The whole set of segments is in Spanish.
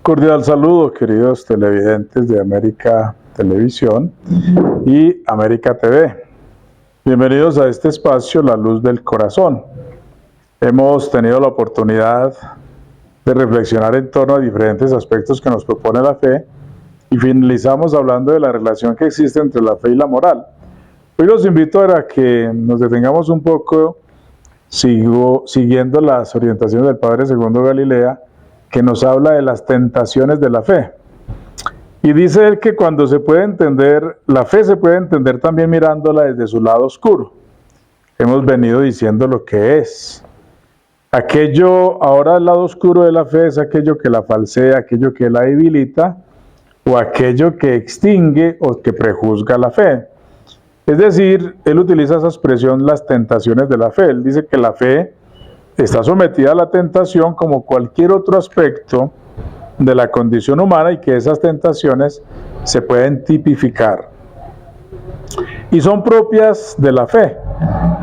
Cordial saludo, queridos televidentes de América Televisión y América TV. Bienvenidos a este espacio, La Luz del Corazón. Hemos tenido la oportunidad de reflexionar en torno a diferentes aspectos que nos propone la fe y finalizamos hablando de la relación que existe entre la fe y la moral. Hoy los invito a que nos detengamos un poco siguiendo las orientaciones del Padre Segundo Galilea, que nos habla de las tentaciones de la fe. Y dice él que cuando se puede entender, la fe se puede entender también mirándola desde su lado oscuro. Hemos venido diciendo lo que es. Aquello, ahora el lado oscuro de la fe es aquello que la falsea, aquello que la debilita, o aquello que extingue o que prejuzga la fe. Es decir, él utiliza esa expresión, las tentaciones de la fe. Él dice que la fe está sometida a la tentación como cualquier otro aspecto de la condición humana y que esas tentaciones se pueden tipificar. Y son propias de la fe.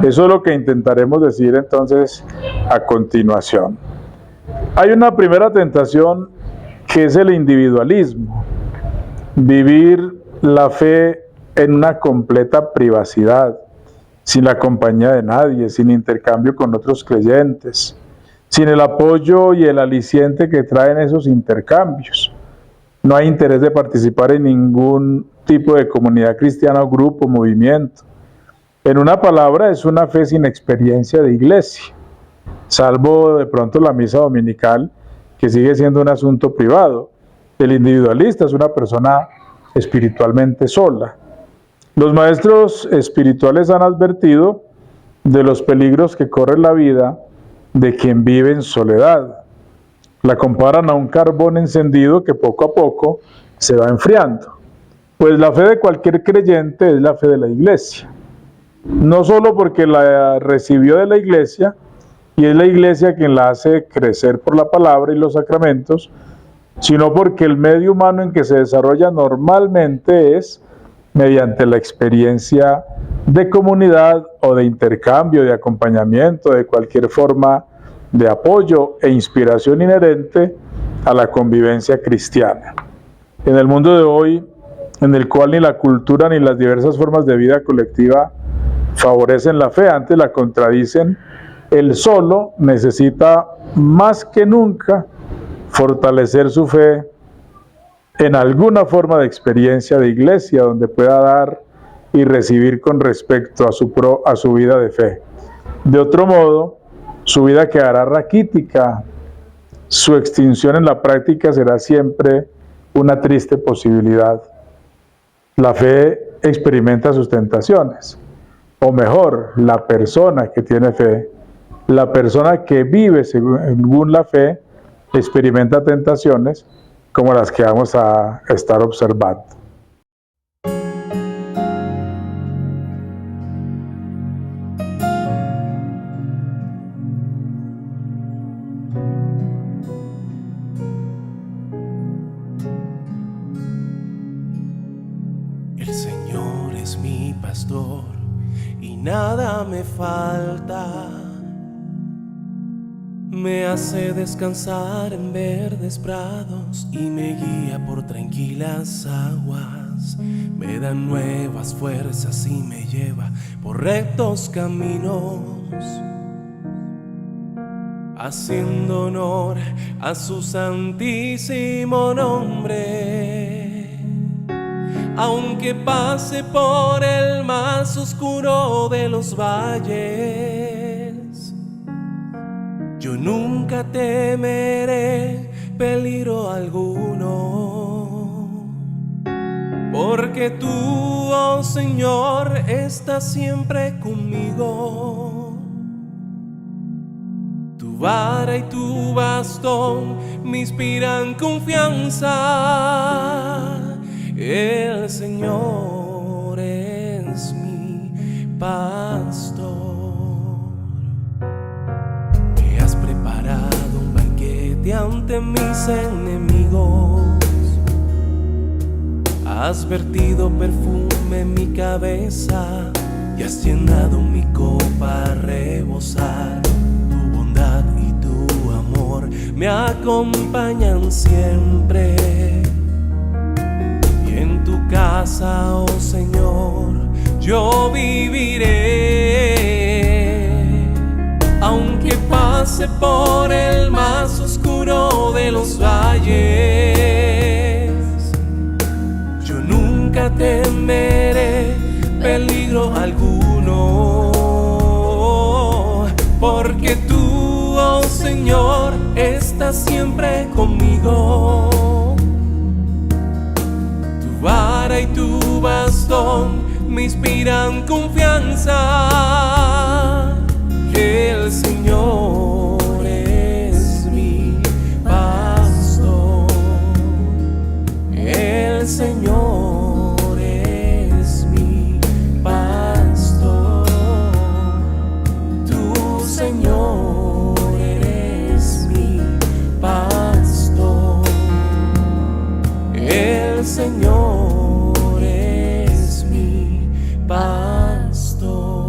Eso es lo que intentaremos decir entonces a continuación. Hay una primera tentación que es el individualismo. Vivir la fe en una completa privacidad, sin la compañía de nadie, sin intercambio con otros creyentes, sin el apoyo y el aliciente que traen esos intercambios. No hay interés de participar en ningún tipo de comunidad cristiana o grupo, movimiento. En una palabra, es una fe sin experiencia de iglesia, salvo de pronto la misa dominical, que sigue siendo un asunto privado. El individualista es una persona espiritualmente sola. Los maestros espirituales han advertido de los peligros que corre la vida de quien vive en soledad. La comparan a un carbón encendido que poco a poco se va enfriando. Pues la fe de cualquier creyente es la fe de la iglesia. No solo porque la recibió de la iglesia, y es la iglesia quien la hace crecer por la palabra y los sacramentos, sino porque el medio humano en que se desarrolla normalmente es mediante la experiencia de comunidad o de intercambio, de acompañamiento, de cualquier forma de apoyo e inspiración inherente a la convivencia cristiana. En el mundo de hoy, en el cual ni la cultura ni las diversas formas de vida colectiva favorecen la fe, antes la contradicen, el solo necesita más que nunca fortalecer su fe en alguna forma de experiencia de iglesia donde pueda dar y recibir con respecto a su vida de fe. De otro modo, su vida quedará raquítica, su extinción en la práctica será siempre una triste posibilidad. La fe experimenta sus tentaciones, o mejor, la persona que tiene fe, la persona que vive según la fe, experimenta tentaciones como las que vamos a estar observando. El Señor es mi pastor y nada me falta. Me hace descansar en verdes prados y me guía por tranquilas aguas. Me da nuevas fuerzas y me lleva por rectos caminos, haciendo honor a su santísimo nombre. Aunque pase por el más oscuro de los valles, yo nunca temeré peligro alguno, porque tú, oh Señor, estás siempre conmigo. Tu vara y tu bastón me inspiran confianza. El Señor es mi pastor. Preparado un banquete ante mis enemigos. Has vertido perfume en mi cabeza y has llenado mi copa a rebosar. Tu bondad y tu amor me acompañan siempre. Y en tu casa, oh Señor, yo viviré. Aunque pase por el más oscuro de los valles, yo nunca temeré peligro alguno, porque tú, oh Señor, estás siempre conmigo. Tu vara y tu bastón me inspiran confianza. El Señor es mi pastor. El Señor es mi pastor. Tu Señor eres mi pastor. El Señor es mi pastor.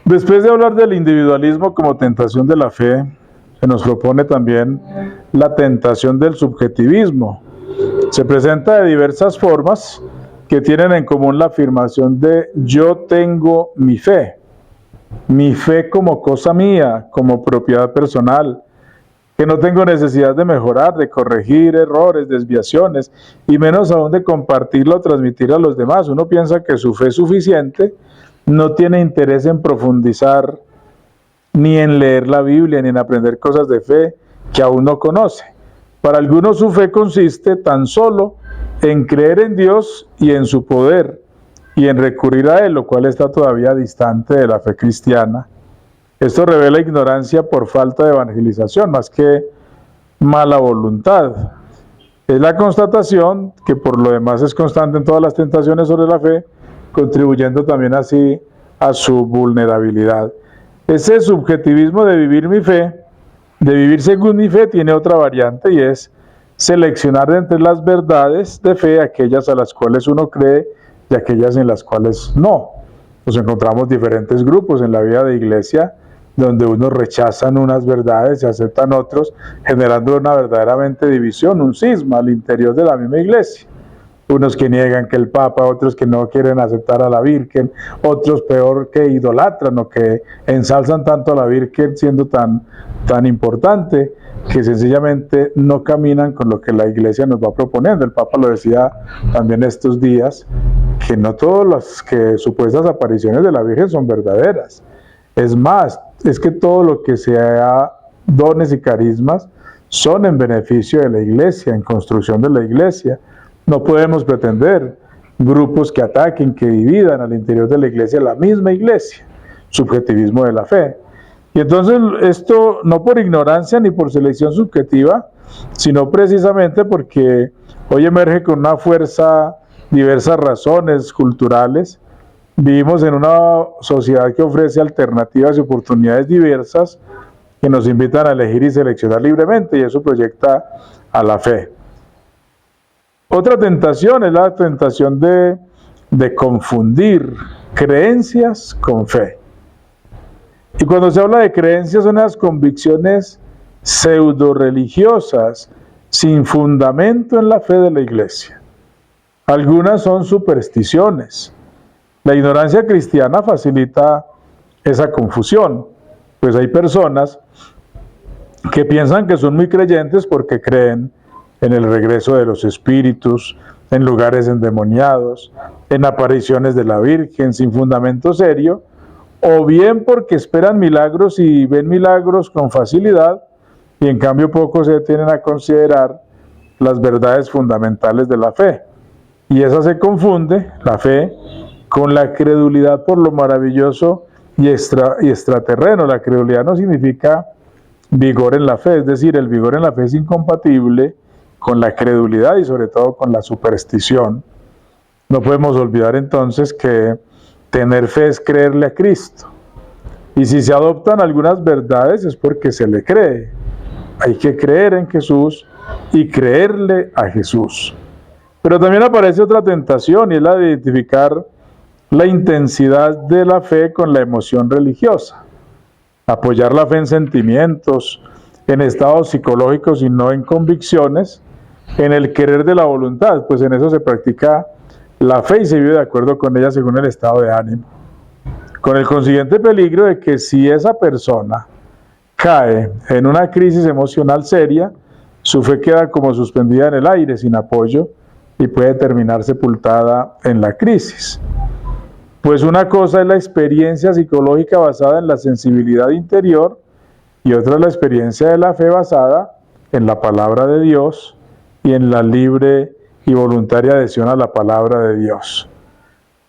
Después de hablar del individualismo como tentación de la fe, se nos propone también la tentación del subjetivismo. Se presenta de diversas formas que tienen en común la afirmación de yo tengo mi fe como cosa mía, como propiedad personal, que no tengo necesidad de mejorar, de corregir errores, desviaciones, y menos aún de compartirla o transmitir a los demás. Uno piensa que su fe es suficiente, no tiene interés en profundizar, ni en leer la Biblia, ni en aprender cosas de fe que aún no conoce. Para algunos su fe consiste tan solo en creer en Dios y en su poder, y en recurrir a Él, lo cual está todavía distante de la fe cristiana. Esto revela ignorancia por falta de evangelización, más que mala voluntad. Es la constatación que por lo demás es constante en todas las tentaciones sobre la fe, contribuyendo también así a su vulnerabilidad. Ese subjetivismo de vivir mi fe, de vivir según mi fe, tiene otra variante, y es seleccionar de entre las verdades de fe aquellas a las cuales uno cree y aquellas en las cuales no. Nos encontramos diferentes grupos en la vida de iglesia donde unos rechazan unas verdades y aceptan otros, generando una verdaderamente división, un cisma al interior de la misma iglesia. Unos que niegan que el Papa, otros que no quieren aceptar a la Virgen, otros peor que idolatran o que ensalzan tanto a la Virgen siendo tan importante, que sencillamente no caminan con lo que la iglesia nos va proponiendo. El Papa lo decía también estos días, que no todas las supuestas apariciones de la Virgen son verdaderas. Es más, es que todo lo que sea dones y carismas son en beneficio de la iglesia, en construcción de la iglesia. No podemos pretender grupos que ataquen, que dividan al interior de la iglesia, la misma iglesia, subjetivismo de la fe. Y entonces esto no por ignorancia ni por selección subjetiva, sino precisamente porque hoy emerge con una fuerza diversas razones culturales. Vivimos en una sociedad que ofrece alternativas y oportunidades diversas que nos invitan a elegir y seleccionar libremente, y eso proyecta a la fe. Otra tentación es la tentación de confundir creencias con fe. Y cuando se habla de creencias son las convicciones pseudo-religiosas sin fundamento en la fe de la iglesia. Algunas son supersticiones. La ignorancia cristiana facilita esa confusión, pues hay personas que piensan que son muy creyentes porque creen en el regreso de los espíritus, en lugares endemoniados, en apariciones de la Virgen sin fundamento serio, o bien porque esperan milagros y ven milagros con facilidad, y en cambio poco se detienen a considerar las verdades fundamentales de la fe. Y esa se confunde, la fe, con la credulidad por lo maravilloso y extraterreno. La credulidad no significa vigor en la fe, es decir, el vigor en la fe es incompatible con la credulidad y sobre todo con la superstición. No podemos olvidar entonces que tener fe es creerle a Cristo. Y si se adoptan algunas verdades es porque se le cree. Hay que creer en Jesús y creerle a Jesús. Pero también aparece otra tentación y es la de identificar la intensidad de la fe con la emoción religiosa. Apoyar la fe en sentimientos, en estados psicológicos y no en convicciones, en el querer de la voluntad, pues en eso se practica la fe y se vive de acuerdo con ella según el estado de ánimo. Con el consiguiente peligro de que si esa persona cae en una crisis emocional seria, su fe queda como suspendida en el aire, sin apoyo, y puede terminar sepultada en la crisis. Pues una cosa es la experiencia psicológica basada en la sensibilidad interior y otra es la experiencia de la fe basada en la palabra de Dios y en la libre y voluntaria adhesión a la palabra de Dios.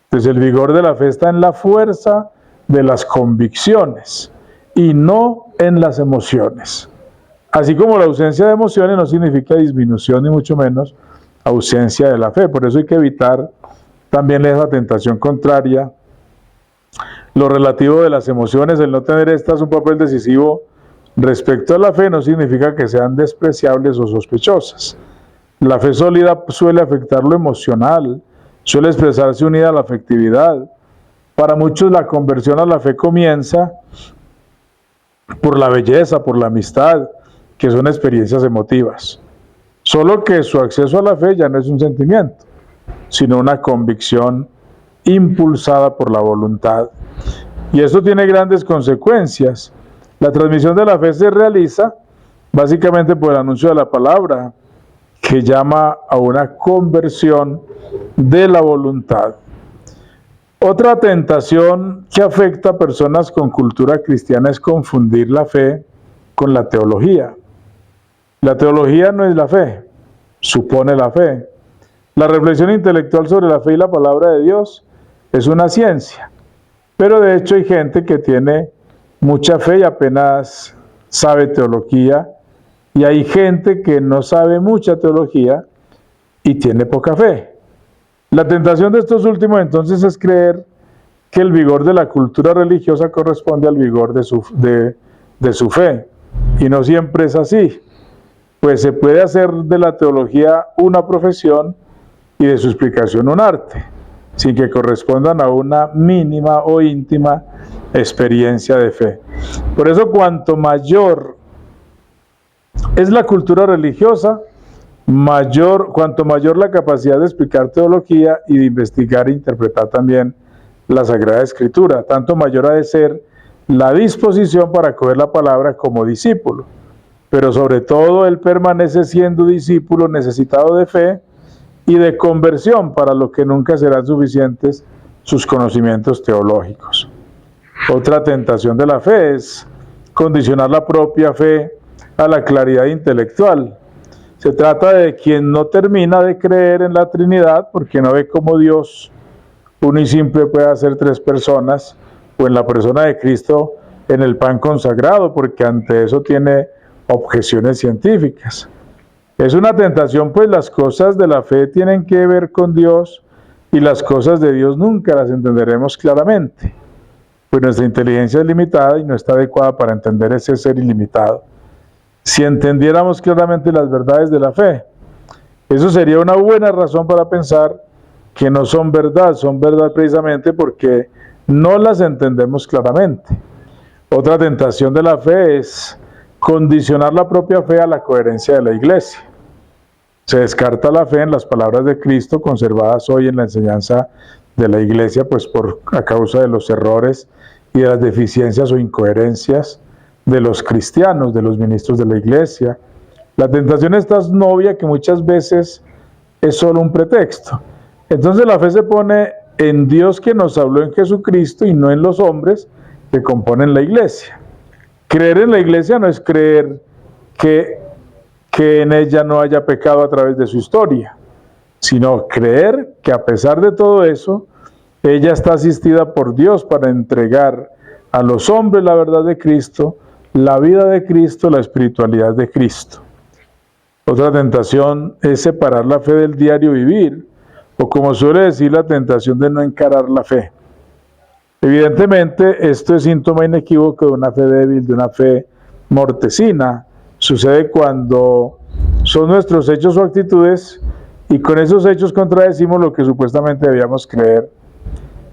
Entonces el vigor de la fe está en la fuerza de las convicciones y no en las emociones. Así como la ausencia de emociones no significa disminución ni mucho menos ausencia de la fe. Por eso hay que evitar también esa tentación contraria. Lo relativo de las emociones, el no tener estas un papel decisivo respecto a la fe no significa que sean despreciables o sospechosas. La fe sólida suele afectar lo emocional, suele expresarse unida a la afectividad. Para muchos la conversión a la fe comienza por la belleza, por la amistad, que son experiencias emotivas. Solo que su acceso a la fe ya no es un sentimiento, sino una convicción impulsada por la voluntad. Y esto tiene grandes consecuencias. La transmisión de la fe se realiza básicamente por el anuncio de la palabra, que llama a una conversión de la voluntad. Otra tentación que afecta a personas con cultura cristiana es confundir la fe con la teología. La teología no es la fe, supone la fe. La reflexión intelectual sobre la fe y la palabra de Dios es una ciencia, pero de hecho hay gente que tiene mucha fe y apenas sabe teología, y hay gente que no sabe mucha teología y tiene poca fe. La tentación de estos últimos entonces es creer que el vigor de la cultura religiosa corresponde al vigor de su fe, y no siempre es así. Pues se puede hacer de la teología una profesión y de su explicación un arte, sin que correspondan a una mínima o íntima experiencia de fe. Por eso, cuanto mayor es la cultura religiosa, cuanto mayor la capacidad de explicar teología y de investigar e interpretar también la Sagrada Escritura, tanto mayor ha de ser la disposición para acoger la palabra como discípulo. Pero sobre todo él permanece siendo discípulo necesitado de fe y de conversión, para lo que nunca serán suficientes sus conocimientos teológicos. Otra tentación de la fe es condicionar la propia fe a la claridad intelectual. Se trata de quien no termina de creer en la Trinidad porque no ve cómo Dios uno y simple puede hacer tres personas, o en la persona de Cristo en el pan consagrado, porque ante eso tiene objeciones científicas. Es una tentación, pues las cosas de la fe tienen que ver con Dios y las cosas de Dios nunca las entenderemos claramente, pues nuestra inteligencia es limitada y no está adecuada para entender ese ser ilimitado. Si entendiéramos claramente las verdades de la fe, eso sería una buena razón para pensar que no son verdad precisamente porque no las entendemos claramente. Otra tentación de la fe es condicionar la propia fe a la coherencia de la Iglesia. Se descarta la fe en las palabras de Cristo conservadas hoy en la enseñanza de la Iglesia, pues a causa de los errores y de las deficiencias o incoherencias de los cristianos, de los ministros de la Iglesia. La tentación esta es novia que muchas veces es solo un pretexto. Entonces la fe se pone en Dios que nos habló en Jesucristo y no en los hombres que componen la Iglesia. Creer en la Iglesia no es creer que en ella no haya pecado a través de su historia, sino creer que a pesar de todo eso, ella está asistida por Dios para entregar a los hombres la verdad de Cristo, la vida de Cristo, la espiritualidad de Cristo. Otra tentación es separar la fe del diario vivir, o como suele decir, la tentación de no encarar la fe. Evidentemente, esto es síntoma inequívoco de una fe débil, de una fe mortecina. Sucede cuando son nuestros hechos o actitudes y con esos hechos contradecimos lo que supuestamente debíamos creer.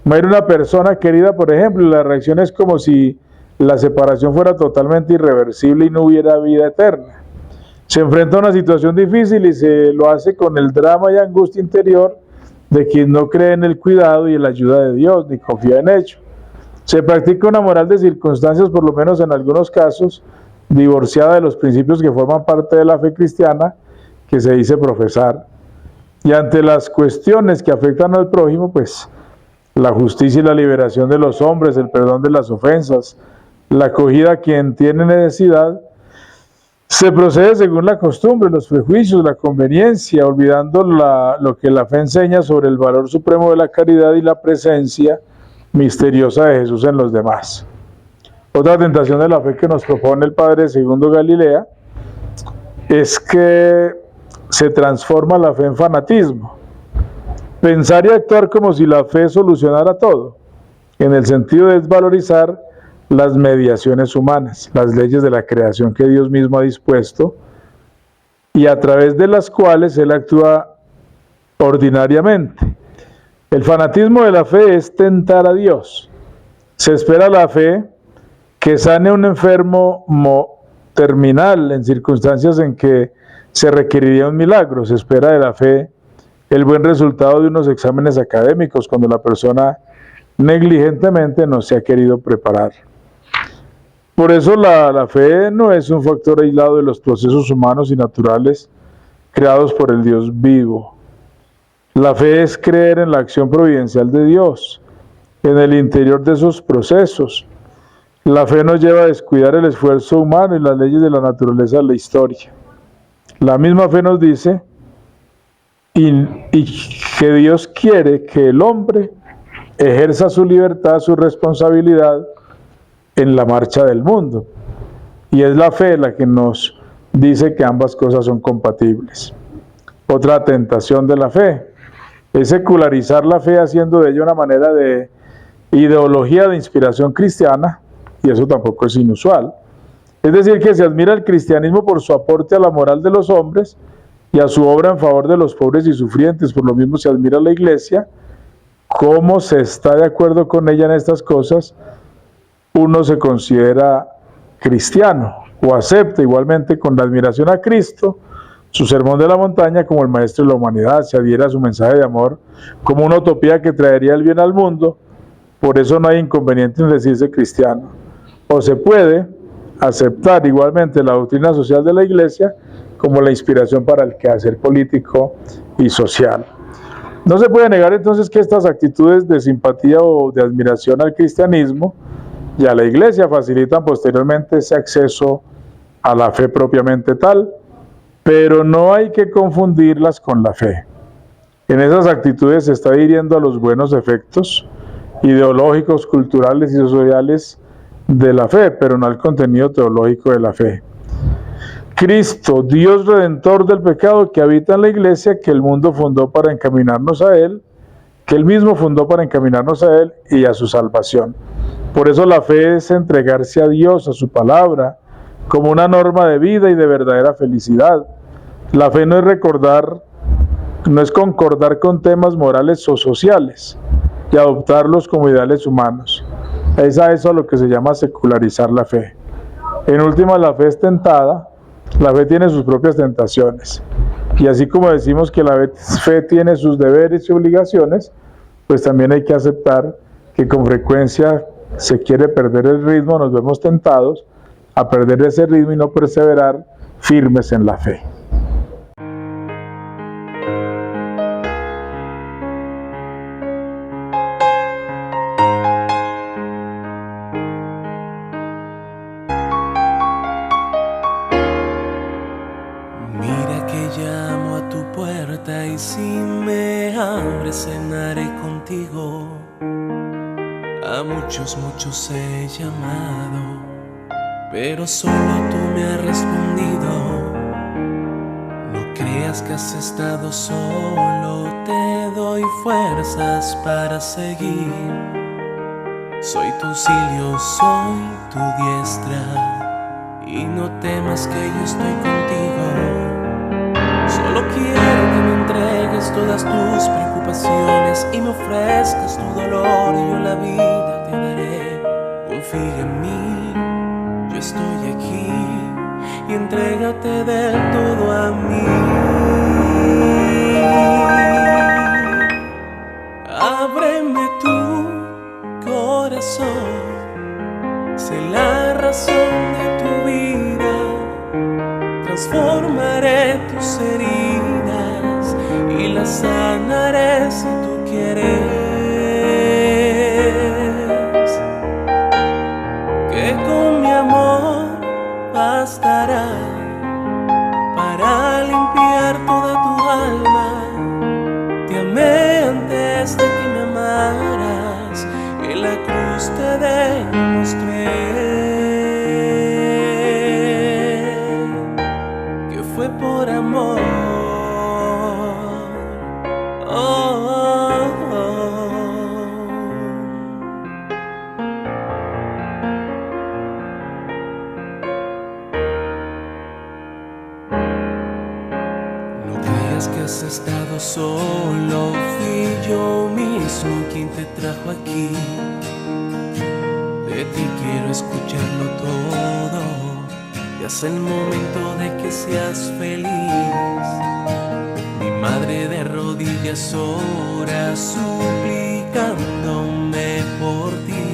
Muere una persona querida, por ejemplo, y la reacción es como si la separación fuera totalmente irreversible y no hubiera vida eterna. Se enfrenta a una situación difícil y se lo hace con el drama y angustia interior de quien no cree en el cuidado y en la ayuda de Dios, ni confía en ello. Se practica una moral de circunstancias, por lo menos en algunos casos, divorciada de los principios que forman parte de la fe cristiana que se dice profesar. Y ante las cuestiones que afectan al prójimo, pues la justicia y la liberación de los hombres, el perdón de las ofensas, la acogida a quien tiene necesidad, se procede según la costumbre, los prejuicios, la conveniencia, olvidando lo que la fe enseña sobre el valor supremo de la caridad y la presencia misteriosa de Jesús en los demás. Otra tentación de la fe que nos propone el Padre Segundo Galilea es que se transforma la fe en fanatismo. Pensar y actuar como si la fe solucionara todo, en el sentido de desvalorizar las mediaciones humanas, las leyes de la creación que Dios mismo ha dispuesto y a través de las cuales Él actúa ordinariamente. El fanatismo de la fe es tentar a Dios. Se espera la fe que sane a un enfermo terminal en circunstancias en que se requeriría un milagro. Se espera de la fe el buen resultado de unos exámenes académicos cuando la persona negligentemente no se ha querido preparar. Por eso la fe no es un factor aislado de los procesos humanos y naturales creados por el Dios vivo. La fe es creer en la acción providencial de Dios, en el interior de esos procesos. La fe nos lleva a descuidar el esfuerzo humano y las leyes de la naturaleza de la historia. La misma fe nos dice y que Dios quiere que el hombre ejerza su libertad, su responsabilidad en la marcha del mundo. Y es la fe la que nos dice que ambas cosas son compatibles. Otra tentación de la fe es secularizar la fe haciendo de ella una manera de ideología de inspiración cristiana, y eso tampoco es inusual. Es decir, que se admira el cristianismo por su aporte a la moral de los hombres y a su obra en favor de los pobres y sufrientes. Por lo mismo se admira a la Iglesia, cómo se está de acuerdo con ella en estas cosas, uno se considera cristiano o acepta igualmente con la admiración a Cristo su sermón de la montaña como el maestro de la humanidad, se adhiere a su mensaje de amor como una utopía que traería el bien al mundo. Por eso no hay inconveniente en decirse cristiano. O se puede aceptar igualmente la doctrina social de la Iglesia como la inspiración para el quehacer político y social. No se puede negar entonces que estas actitudes de simpatía o de admiración al cristianismo y a la Iglesia facilitan posteriormente ese acceso a la fe propiamente tal, pero no hay que confundirlas con la fe. En esas actitudes se está hiriendo a los buenos efectos ideológicos, culturales y sociales de la fe, pero no al contenido teológico de la fe. Cristo, Dios redentor del pecado que habita en la Iglesia, que el mundo fundó para encaminarnos a Él, que Él mismo fundó para encaminarnos a Él y a su salvación. Por eso la fe es entregarse a Dios, a su palabra, como una norma de vida y de verdadera felicidad. La fe no es concordar con temas morales o sociales y adoptarlos como ideales humanos. Es a eso a lo que se llama secularizar la fe. En última, la fe es tentada, la fe tiene sus propias tentaciones. Y así como decimos que la fe tiene sus deberes y obligaciones, pues también hay que aceptar que con frecuencia se quiere perder el ritmo, nos vemos tentados a perder ese ritmo y no perseverar firmes en la fe. Mira que llamo a tu puerta y si me abres cenaré contigo. A muchos he llamado, pero solo tú me has respondido. creas que has estado solo, te doy fuerzas para seguir. Soy tu auxilio, soy tu diestra, y no temas que yo estoy contigo. Solo quiero que me entregues todas tus preocupaciones y me ofrezcas tu dolor, y yo la vida te daré. Confía en mí, yo estoy aquí, y entrégate del todo a mí. Ábreme tu corazón, sé la razón de tu vida, transformaré tus heridas y las sanaré si tú quieres. Que con mi amor bastará para limpiar toda tu alma. Te amé antes de que me amaras, en la cruz te demostré que fue por amor. No creas que has estado solo, fui yo mismo quien te trajo aquí. De ti quiero escucharlo todo, ya es el momento de que seas feliz. Mi madre de rodillas ora suplicándome por ti,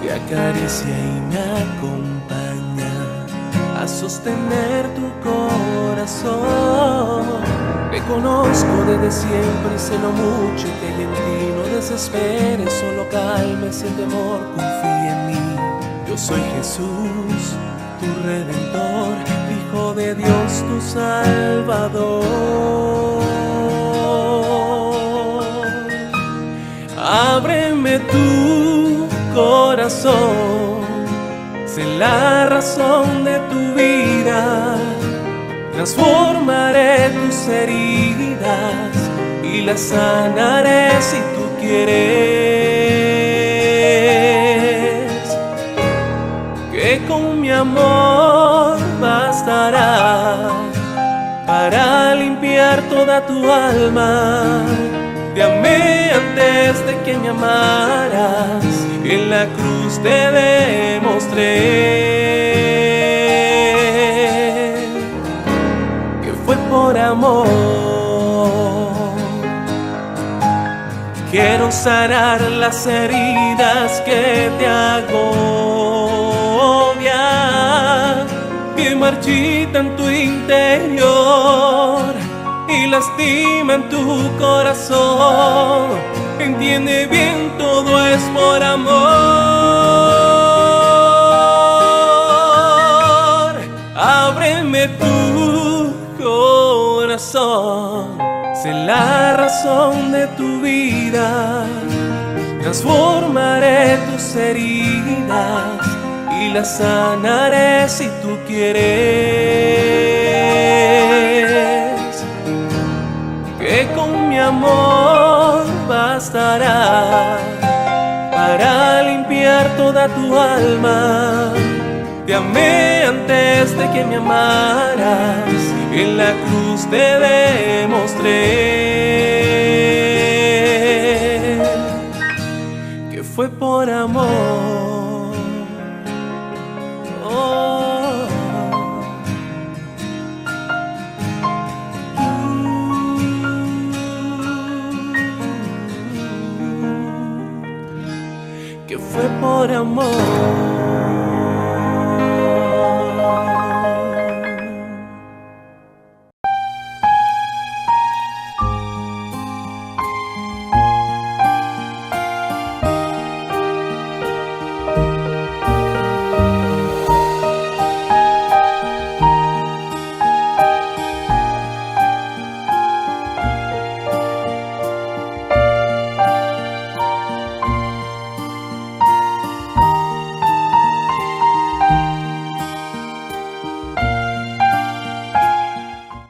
te acaricia y me acompaña a sostener tu corazón. Te conozco desde siempre y sé lo mucho que hay en ti. No desesperes, solo calma ese temor, confía en mí. Yo soy Jesús, tu Redentor, Hijo de Dios, tu Salvador. Ábreme tu corazón, sé la razón de tu vida, transformaré tus heridas y las sanaré si tú quieres. Que con mi amor bastará para limpiar toda tu alma. Te amé antes de que me amaras, en la cruz te demostré que fue por amor. Quiero sanar las heridas que te agobian, que marchitan tu interior y lastiman tu corazón. Entiende bien, todo es por amor. Ábreme tu corazón, sé la razón de tu vida, transformaré tus heridas y las sanaré si tú quieres. Que con mi amor bastará para limpiar toda tu alma. Te amé antes de que me amaras, en la cruz te demostré que fue por amor. Que fue por amor.